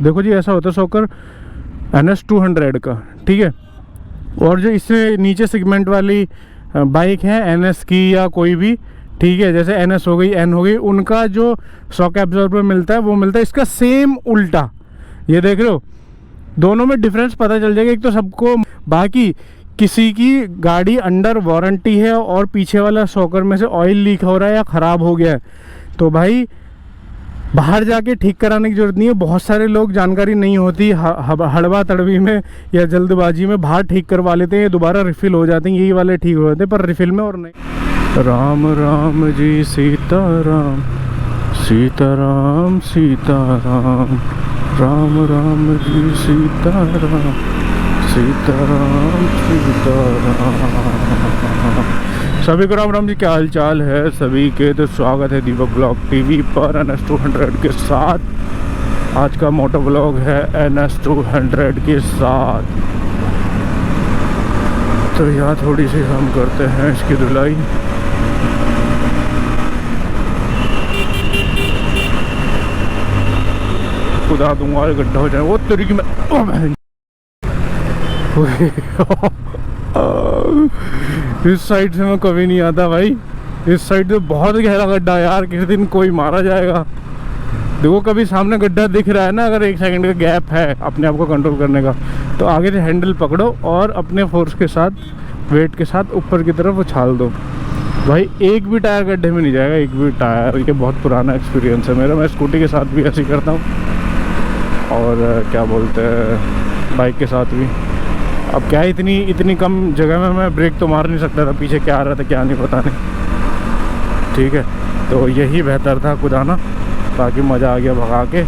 देखो जी, ऐसा होता है शॉकर NS 200 का, ठीक है। और जो इससे नीचे सेगमेंट वाली बाइक है NS की या कोई भी, ठीक है, जैसे NS हो गई, N हो गई, उनका जो शॉक एब्जॉर्बर मिलता है वो मिलता है इसका सेम उल्टा। ये देख रहे हो, दोनों में डिफरेंस पता चल जाएगा एक तो सबको। बाकी किसी की गाड़ी अंडर वारंटी है और पीछे वाला शॉकर में से ऑयल लीक हो रहा है या ख़राब हो गया है, तो भाई बाहर जाके ठीक कराने की ज़रूरत नहीं है। बहुत सारे लोग जानकारी नहीं होती, हड़बा तड़बी में या जल्दबाजी में बाहर ठीक करवा लेते हैं, दोबारा रिफ़िल हो जाते हैं, यही वाले ठीक हो जाते हैं पर रिफ़िल में और नहीं। राम राम जी सीताराम, सीताराम सीताराम, राम राम जी सीताराम, सीताराम सीताराम। सभी को राम राम जी, क्या हाल चाल है सभी के। तो स्वागत है दीपक ब्लॉग टीवी पर NS 200 के साथ। आज का मोटो ब्लॉग है NS 200 के साथ। तो यहाँ थोड़ी सी हम करते हैं इसकी धुलाई। खुदा दूंगा गड्ढा हो जाए वो तेरी की मैं इस साइड से मैं कभी नहीं आता भाई, इस साइड से बहुत गहरा गड्ढा है यार, किसी दिन कोई मारा जाएगा। देखो कभी सामने गड्ढा दिख रहा है ना, अगर 1 सेकंड का गैप है अपने आप को कंट्रोल करने का, तो आगे से हैंडल पकड़ो और अपने फोर्स के साथ, वेट के साथ ऊपर की तरफ उछाल दो। भाई एक भी टायर गड्ढे में नहीं जाएगा, एक भी टायर। ये बहुत पुराना एक्सपीरियंस है मेरा, मैं स्कूटी के साथ भी ऐसे ही करता हूँ और क्या बोलते हैं बाइक के साथ भी। अब क्या है, इतनी कम जगह में मैं ब्रेक तो मार नहीं सकता था, पीछे क्या आ रहा था क्या नहीं पता नहीं, ठीक है। तो यही बेहतर था कुदाना, बाकी मज़ा आ गया भगा के।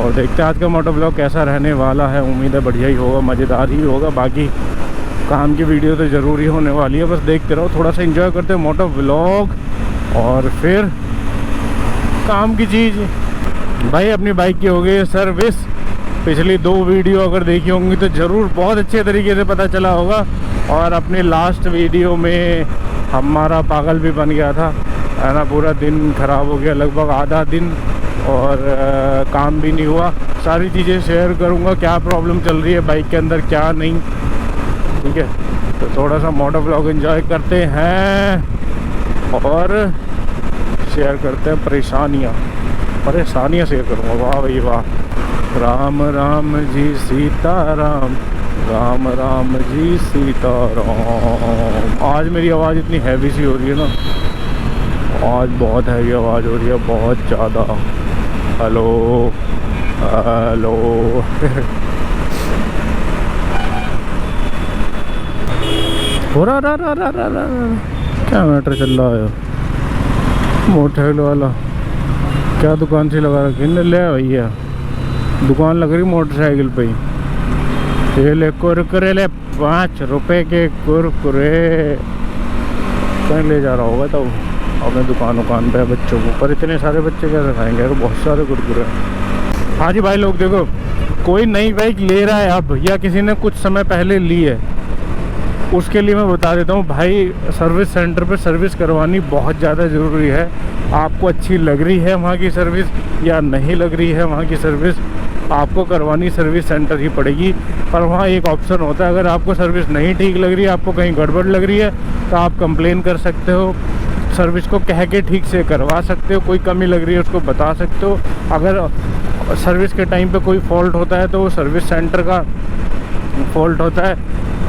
और देखते हैं आज का मोटो ब्लॉग कैसा रहने वाला है। उम्मीद है बढ़िया ही होगा, मज़ेदार ही होगा। बाकी काम की वीडियो तो ज़रूरी होने वाली है, बस देखते रहो, थोड़ा सा एंजॉय करते हैं मोटो ब्लॉग और फिर काम की चीज़। भाई अपनी बाइक की हो गई सर्विस। पिछली 2 वीडियो अगर देखी होंगी तो ज़रूर बहुत अच्छे तरीके से पता चला होगा। और अपनी लास्ट वीडियो में हमारा पागल भी बन गया था, है ना, पूरा दिन ख़राब हो गया, लगभग आधा दिन, और काम भी नहीं हुआ। सारी चीज़ें शेयर करूँगा, क्या प्रॉब्लम चल रही है बाइक के अंदर क्या नहीं, ठीक है। तो थोड़ा सा मोटो ब्लॉग एंजॉय करते हैं और शेयर करते हैं परेशानियाँ शेयर करूँगा। वाह भाई वाह, राम राम जी सीताराम, राम राम जी सीताराम। आज मेरी आवाज़ इतनी हैवी सी हो रही है ना, आज बहुत हैवी आवाज़ हो रही है, बहुत ज़्यादा। हेलो हेलो हो रहा क्या मैटर चल रहा है। मोटरसाइकिल वाला क्या दुकान से लगा रखी है, ले भैया दुकान लग रही मोटरसाइकिल पे ही। ये ले कुरकुरे ले, 5 रुपए के कुरकुरे। कहीं ले जा रहा होगा तो अपने दुकान पे बच्चों को, पर इतने सारे बच्चे कैसे खाएंगे यार, बहुत सारे कुरकुरे। हाँ जी भाई लोग, देखो कोई नई बाइक ले रहा है अब, या किसी ने कुछ समय पहले ली है, उसके लिए मैं बता देता हूँ भाई, सर्विस सेंटर पे सर्विस करवानी बहुत ज़्यादा ज़रूरी है। आपको अच्छी लग रही है वहाँ की सर्विस या नहीं लग रही है वहाँ की सर्विस, आपको करवानी सर्विस सेंटर ही पड़ेगी। पर वहाँ एक ऑप्शन होता है, अगर आपको सर्विस नहीं ठीक लग रही है, आपको कहीं गड़बड़ लग रही है, तो आप कंप्लेन कर सकते हो, सर्विस को कह के ठीक से करवा सकते हो, कोई कमी लग रही है उसको बता सकते हो। अगर सर्विस के टाइम पे कोई फॉल्ट होता है तो वो सर्विस सेंटर का फॉल्ट होता है।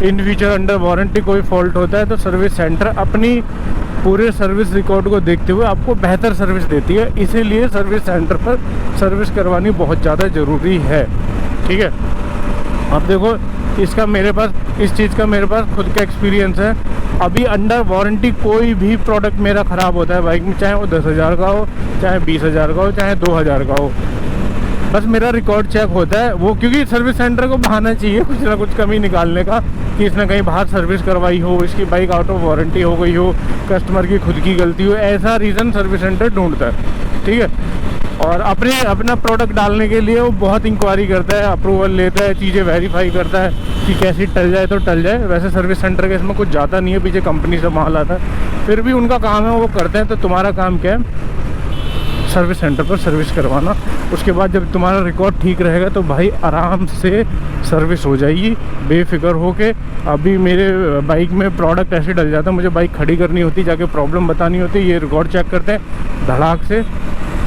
इन फ्यूचर अंडर वारंटी कोई फॉल्ट होता है तो सर्विस सेंटर अपनी पूरे सर्विस रिकॉर्ड को देखते हुए आपको बेहतर सर्विस देती है। इसीलिए सर्विस सेंटर पर सर्विस करवानी बहुत ज़्यादा ज़रूरी है, ठीक है। अब देखो इसका मेरे पास, इस चीज़ का मेरे पास खुद का एक्सपीरियंस है। अभी अंडर वारंटी कोई भी प्रोडक्ट मेरा ख़राब होता है बाइक में, चाहे वो 10,000 का हो, चाहे 20,000 का हो, चाहे 2,000 का हो, बस मेरा रिकॉर्ड चेक होता है वो, क्योंकि सर्विस सेंटर को बहाना चाहिए कुछ ना कुछ कमी निकालने का, कि इसने कहीं बाहर सर्विस करवाई हो, इसकी बाइक आउट ऑफ वारंटी हो गई हो, कस्टमर की खुद की गलती हो, ऐसा रीज़न सर्विस सेंटर ढूंढता है, ठीक है। और अपना प्रोडक्ट डालने के लिए वो बहुत इंक्वायरी करता है, अप्रूवल लेता है, चीज़ें वेरीफाई करता है कि कैसी टल जाए तो टल जाए। वैसे सर्विस सेंटर के इसमें कुछ जाता नहीं है, पीछे कंपनी से माल आता है, फिर भी उनका काम है वो करते हैं। तो तुम्हारा काम क्या है, सर्विस सेंटर पर सर्विस करवाना। उसके बाद जब तुम्हारा रिकॉर्ड ठीक रहेगा तो भाई आराम से सर्विस हो जाएगी बेफिक्र होके। अभी मेरे बाइक में प्रोडक्ट ऐसे डल जाता है, मुझे बाइक खड़ी करनी होती, जाके प्रॉब्लम बतानी होती, ये रिकॉर्ड चेक करते हैं, धड़ाक से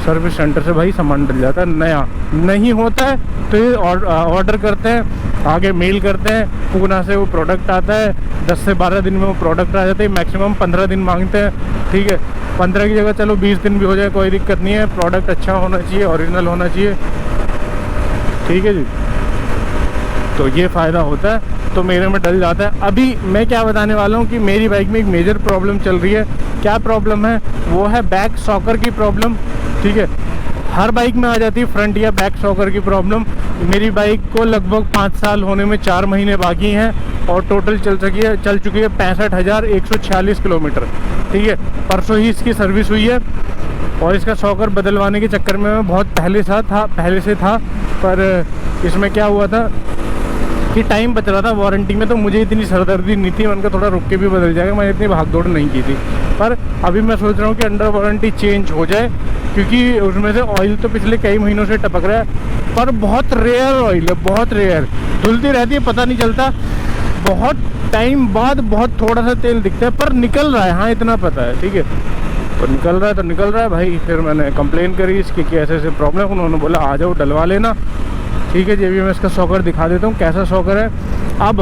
सर्विस सेंटर से भाई सामान डल जाता है। नया नहीं होता है तो ये ऑर्डर करते हैं, आगे मेल करते हैं, पूना से वो प्रोडक्ट आता है, 10 से 12 दिन में वो प्रोडक्ट आ जाते हैं। मैक्सिमम 15 दिन मांगते हैं, ठीक है, 15 की जगह चलो 20 दिन भी हो जाए, कोई दिक्कत नहीं है। प्रोडक्ट अच्छा होना चाहिए, ओरिजिनल होना चाहिए, ठीक है जी। तो ये फ़ायदा होता है। तो मेरे में डल जाता है। अभी मैं क्या बताने वाला हूँ कि मेरी बाइक में एक मेजर प्रॉब्लम चल रही है। क्या प्रॉब्लम है? वो है बैक शॉकर की प्रॉब्लम, ठीक है। हर बाइक में आ जाती है फ्रंट या बैक शॉकर की प्रॉब्लम। मेरी बाइक को लगभग 5 साल होने में 4 महीने बाकी हैं और टोटल चल चुकी है 65,146 किलोमीटर, ठीक है। परसों ही इसकी सर्विस हुई है और इसका शॉकर बदलवाने के चक्कर में मैं बहुत पहले से था। पर इसमें क्या हुआ था कि टाइम बच रहा था वारंटी में, तो मुझे इतनी सरदर्दी नहीं थी, मैंने थोड़ा रुक के भी बदल जाएगा, मैंने इतनी भाग दौड़ नहीं की थी। पर अभी मैं सोच रहा हूँ कि अंडर वारंटी चेंज हो जाए, क्योंकि उसमें से ऑयल तो पिछले कई महीनों से टपक रहा है, पर बहुत रेयर ऑयल है, बहुत रेयर, धुलती रहती है, पता नहीं चलता, बहुत टाइम बाद बहुत थोड़ा सा तेल दिखता है, पर निकल रहा है, हाँ इतना पता है, ठीक है। तो निकल रहा है तो निकल रहा है भाई। फिर मैंने कंप्लेन करी इसकी कि ऐसे ऐसे प्रॉब्लम, उन्होंने बोला आ जाओ डलवा लेना, ठीक है जी। अभी मैं इसका शॉकर दिखा देता हूँ कैसा शॉकर है। अब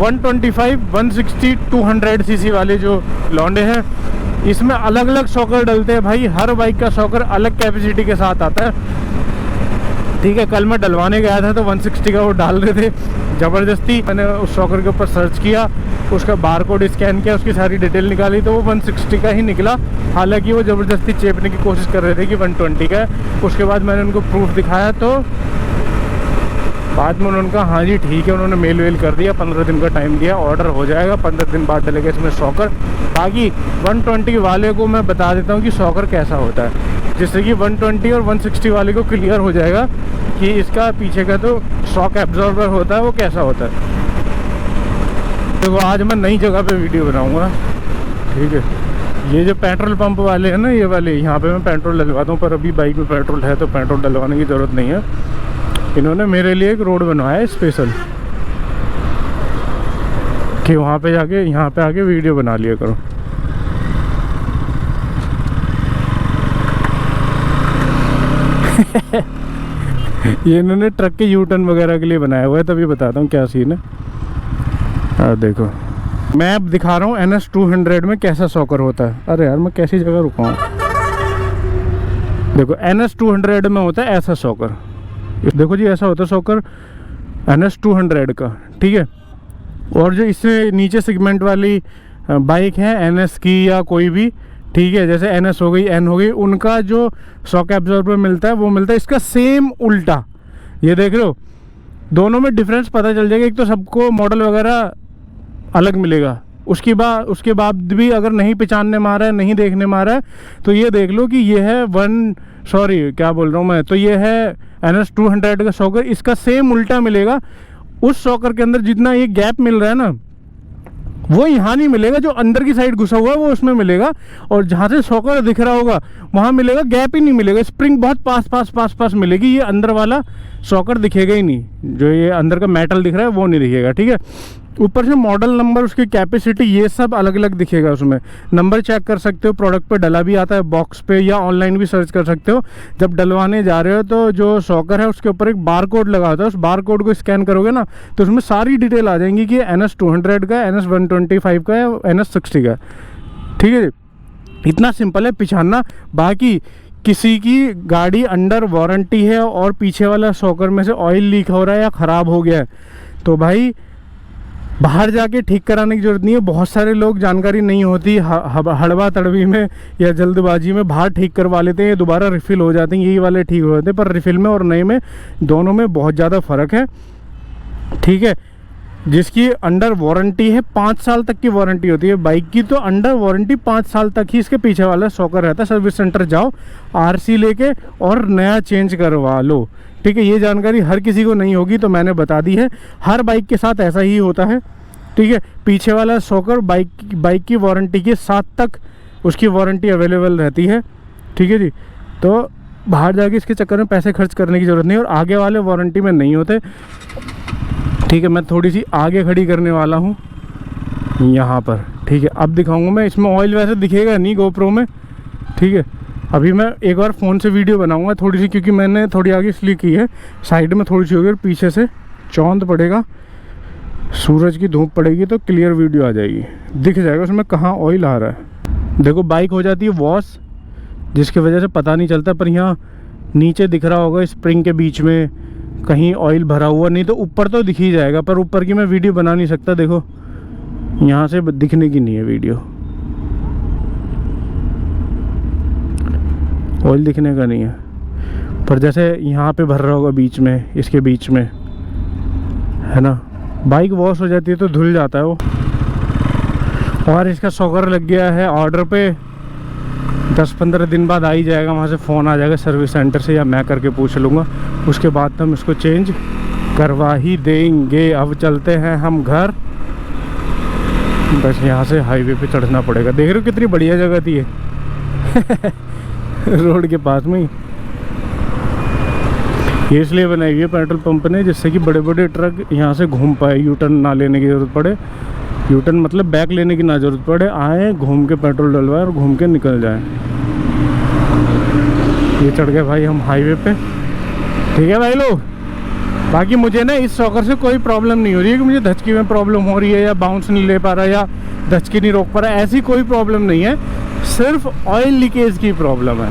125, 160, 200 सीसी वाले जो लौंडे हैं, इसमें अलग अलग शॉकर डलते हैं भाई। हर बाइक का शॉकर अलग कैपेसिटी के साथ आता है, ठीक है। कल मैं डलवाने गया था तो 160 का वो डाल रहे थे ज़बरदस्ती। मैंने उस शॉकर के ऊपर सर्च किया, उसका बारकोड स्कैन किया, उसकी सारी डिटेल निकाली तो वो 160 का ही निकला। हालांकि वो ज़बरदस्ती चेपने की कोशिश कर रहे थे कि 120 का है। उसके बाद मैंने उनको प्रूफ दिखाया तो बाद में उन्होंने कहा हाँ जी ठीक है, उन्होंने मेल वेल कर दिया, 15 दिन का टाइम दिया, ऑर्डर हो जाएगा, 15 दिन बाद डलेगा इसमें शॉकर। बाकी 120 वाले को मैं बता देता हूँ कि शॉकर कैसा होता है, जिससे कि 120 और 160 वाले को क्लियर हो जाएगा कि इसका पीछे का जो शॉक एब्जॉर्बर होता है वो कैसा होता है। देखो आज मैं नई जगह पे वीडियो बनाऊँगा, ठीक है। ये जो पेट्रोल पंप वाले हैं ना, ये वाले, यहाँ पे मैं पेट्रोल डलवाता हूँ, पर अभी बाइक में पेट्रोल है तो पेट्रोल डलवाने की ज़रूरत नहीं है। इन्होंने मेरे लिए एक रोड बनवाया है स्पेशल कि वहाँ पे जाके यहाँ पे आके वीडियो बना लिया करो। ये इन्होंने ट्रक के यू टर्न वगैरह के लिए बनाया हुआ है, तभी बताता हूँ क्या सीन है। देखो मैं अब दिखा रहा हूँ NS 200 में कैसा शॉकर होता है। अरे यार मैं कैसी जगह रुका हूँ। देखो NS 200 में होता है ऐसा शॉकर, देखो जी ऐसा होता है शॉकर NS 200 का, ठीक है। और जो इससे नीचे सेगमेंट वाली बाइक है NS की या कोई भी, ठीक है, जैसे NS हो गई, N हो गई, उनका जो शॉक एब्जॉर्बर मिलता है वो मिलता है इसका सेम उल्टा। ये देख रहे हो, दोनों में डिफरेंस पता चल जाएगा। एक तो सबको मॉडल वगैरह अलग मिलेगा, उसके बाद भी अगर नहीं पहचानने में आ रहा है, नहीं देखने में आ रहा है, तो ये देख लो कि ये है क्या बोल रहा हूँ मैं, तो ये है NS 200 का शॉकर, इसका सेम उल्टा मिलेगा। उस शॉकर के अंदर जितना ये गैप मिल रहा है ना, वो यहाँ नहीं मिलेगा, जो अंदर की साइड घुसा हुआ है वो उसमें मिलेगा, और जहाँ से शॉकर दिख रहा होगा वहाँ मिलेगा, गैप ही नहीं मिलेगा, स्प्रिंग बहुत पास मिलेगी। ये अंदर वाला शॉकर दिखेगा ही नहीं, जो ये अंदर का मेटल दिख रहा है वो नहीं दिखेगा, ठीक है। ऊपर से मॉडल नंबर, उसकी कैपेसिटी, ये सब अलग अलग दिखेगा। उसमें नंबर चेक कर सकते हो, प्रोडक्ट पे डला भी आता है बॉक्स पे, या ऑनलाइन भी सर्च कर सकते हो। जब डलवाने जा रहे हो तो जो शॉकर है उसके ऊपर एक बार कोड लगा होता है, उस बार कोड को स्कैन करोगे ना तो उसमें सारी डिटेल आ जाएंगी कि NS 200 का, NS 125 का या NS 60 का, ठीक है। इतना सिंपल है पहचानना। बाकी किसी की गाड़ी अंडर वारंटी है और पीछे वाला शॉकर में से ऑयल लीक हो रहा है या ख़राब हो गया है, तो भाई बाहर जाके ठीक कराने की ज़रूरत नहीं है। बहुत सारे लोग जानकारी नहीं होती, हड़बा तड़बी में या जल्दबाजी में बाहर ठीक करवा लेते हैं, दोबारा रिफ़िल हो जाते हैं, यही वाले ठीक हो जाते हैं। पर रिफ़िल में और नए में दोनों में बहुत ज़्यादा फ़र्क है, ठीक है। जिसकी अंडर वारंटी है 5 साल तक की वारंटी होती है बाइक की, तो अंडर वारंटी 5 साल तक ही इसके पीछे वाला शॉकर रहता है। सर्विस सेंटर जाओ, RC लेके और नया चेंज करवा लो, ठीक है। ये जानकारी हर किसी को नहीं होगी तो मैंने बता दी है। हर बाइक के साथ ऐसा ही होता है, ठीक है। पीछे वाला शॉकर बाइक की वारंटी के 7 तक उसकी वारंटी अवेलेबल रहती है, ठीक है जी। तो बाहर जाके इसके चक्कर में पैसे खर्च करने की ज़रूरत नहीं। और आगे वाले वारंटी में नहीं होते, ठीक है। मैं थोड़ी सी आगे खड़ी करने वाला हूँ यहाँ पर, ठीक है। अब दिखाऊंगा मैं, इसमें ऑयल वैसे दिखेगा नहीं गोप्रो में, ठीक है। अभी मैं एक बार फ़ोन से वीडियो बनाऊंगा थोड़ी सी, क्योंकि मैंने थोड़ी आगे इसलिए की है, साइड में थोड़ी सी होगी और पीछे से चांद पड़ेगा, सूरज की धूप पड़ेगी तो क्लियर वीडियो आ जाएगी, दिख जाएगा उसमें कहाँ ऑयल आ रहा है। देखो बाइक हो जाती है वॉश, जिसकी वजह से पता नहीं चलता, पर यहाँ नीचे दिख रहा होगा स्प्रिंग के बीच में कहीं ऑयल भरा हुआ, नहीं तो ऊपर तो दिख ही जाएगा, पर ऊपर की मैं वीडियो बना नहीं सकता। देखो यहाँ से दिखने की नहीं है वीडियो, ऑयल दिखने का नहीं है, पर जैसे यहाँ पे भर रहा होगा बीच में, इसके बीच में, है ना। बाइक वॉश हो जाती है तो धुल जाता है वो। और इसका शॉकर लग गया है ऑर्डर पे, 10-15 दिन बाद आ ही जाएगा, वहाँ से फ़ोन आ जाएगा सर्विस सेंटर से, या मैं करके पूछ लूँगा, उसके बाद हम इसको चेंज करवा ही देंगे। अब चलते हैं हम घर, बस यहाँ से हाईवे पे चढ़ना पड़ेगा। देख रहे हो कितनी बढ़िया जगह थी ये रोड के पास में ही। ये इसलिए बनाई हुई है पेट्रोल पंप ने, जिससे कि बड़े बड़े ट्रक यहाँ से घूम पाए, यू टर्न ना लेने की ज़रूरत पड़े, यू टर्न मतलब बैक लेने की ना ज़रूरत पड़े, आए घूम के पेट्रोल डलवाए और घूम के निकल जाए। ये चढ़ गए भाई हम हाईवे पे, ठीक है भाई लोग। बाकी मुझे ना इस शॉकर से कोई प्रॉब्लम नहीं हो रही है कि मुझे धचकी में प्रॉब्लम हो रही है, या बाउंस नहीं ले पा रहा, या धचकी नहीं रोक पा रहा, ऐसी कोई प्रॉब्लम नहीं है, सिर्फ ऑयल लीकेज की प्रॉब्लम है,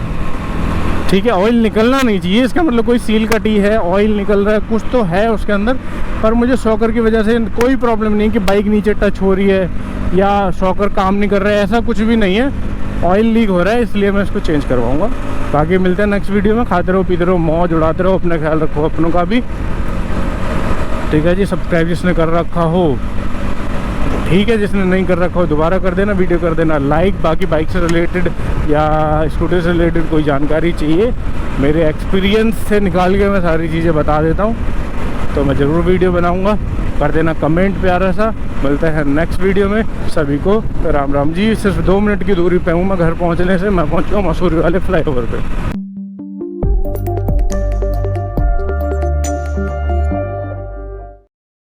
ठीक है। ऑयल निकलना नहीं चाहिए, इसका मतलब कोई सील कटी है, ऑयल निकल रहा है, कुछ तो है उसके अंदर, पर मुझे शॉकर की वजह से कोई प्रॉब्लम नहीं कि बाइक नीचे टच हो रही है या शॉकर काम नहीं कर रहा है, ऐसा कुछ भी नहीं है। ऑयल लीक हो रहा है, इसलिए मैं इसको चेंज करवाऊँगा। बाकी मिलते हैं नेक्स्ट वीडियो में। खाते रहो, पीते रहो, मौज उड़ाते रहो, अपना ख्याल रखो अपनों का भी, ठीक है जी। सब्सक्राइब जिसने कर रखा हो ठीक है, जिसने नहीं कर रखा हो दोबारा कर देना, वीडियो कर देना लाइक। बाकी बाइक से रिलेटेड या स्कूटर से रिलेटेड कोई जानकारी चाहिए, मेरे एक्सपीरियंस से निकाल के मैं सारी चीज़ें बता देता हूँ, तो मैं ज़रूर वीडियो बनाऊँगा। कर देना कमेंट प्यारा सा। मिलते हैं नेक्स्ट वीडियो में, सभी को राम राम जी। सिर्फ 2 मिनट की दूरी पे हूँ मैं घर पहुँचने से, मैं पहुँच गया मसूरी वाले फ्लाईओवर पे।